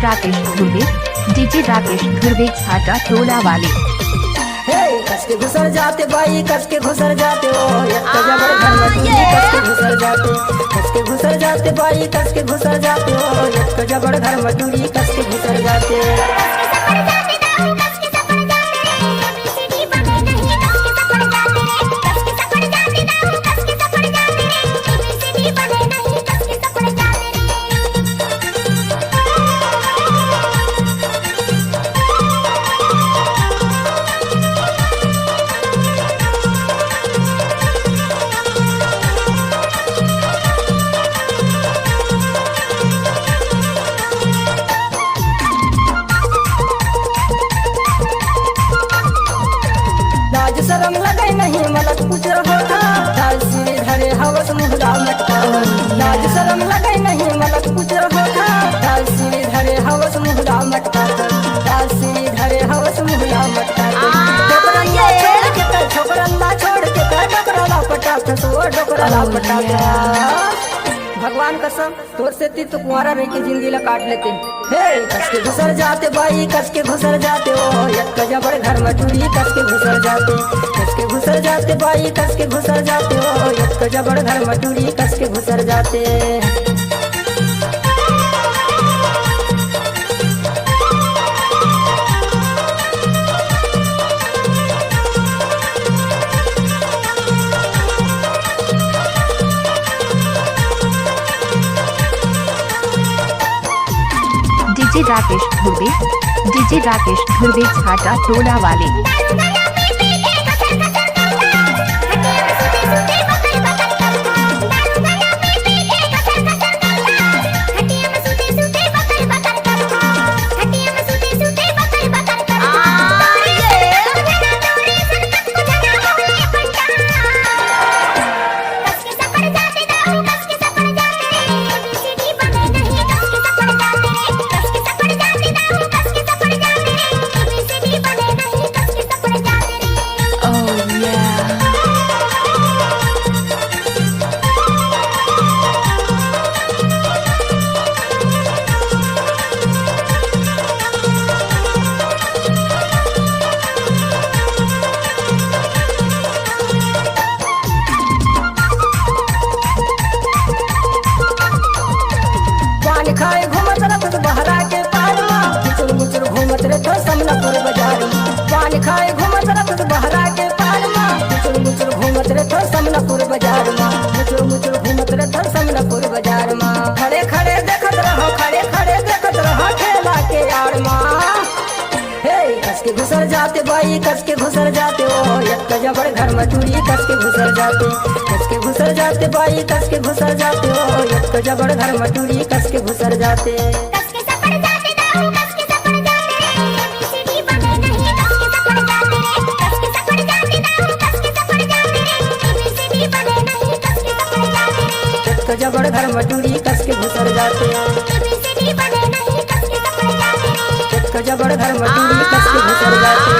Rakesh Dhurve, DJ Rakesh Dhurve छाटा टोला वाले। कस के घुसर जाते बाई, कस के घुसर जाते ओ एक जबर घर में टूरी कस के घुसर जाते, कस के घुसर जाते बाई, कस के घुसर जाते ओ एक जबर घर में टूरी कस के घुसर जाते। शरम लगे नहीं मलक पूछ रहा था, दाल सिरे धरे हवस मुहरा मटका। लाज शरम लगे नहीं मलक पूछ रहा था, दाल सिरे धरे हवस मुहरा मटका। दाल सिरे धरे हवस मुहरा मटका। छोकरन ला छोड़ के कर डोकरा ला पटा सो डोकरा ला पटा। भगवान कसम तोर से ती तो कुंवारा रह के जिंदगी ला काट लेते। कस के घुसर जाते बाई, कस के घुसर जाते ओ एक जबर घर में टूरी कस के घुसर जाते, कस के घुसर जाते बाई, कस के घुसर जाते ओ एक जबर घर में टूरी कस के घुसर जाते। डीजे राकेश धुर्वे, डीजे राकेश धुर्वे छाटा टोला वाले। खाए घूमत रखत बहरा के पार मुचुर मुचुर घूमत रे तो समनापुर बाजार। पान खाए घूमत रखत बहरा के पार मुचुर मुचुर घूमत रे तो समनापुर बाजार। मुचुर मुचुर घूमत रे तो समनापुर बाजार। खड़े खड़े देखत रहो, खड़े खड़े देखत रहो ठेला के यार कस के घुसर जाते बाई, कस के घुसर जाते ओ एक जबर घर में टूरी कस के घुसर जाते, कस के घुसर जाते बाई, कस के घुसर जाते ओ एक जबर घर में टूरी कस के घुसर जाते। जबर घर में टूरी कस के घुसर जाते, जबर घर में टूरी कस के घुसर जाते।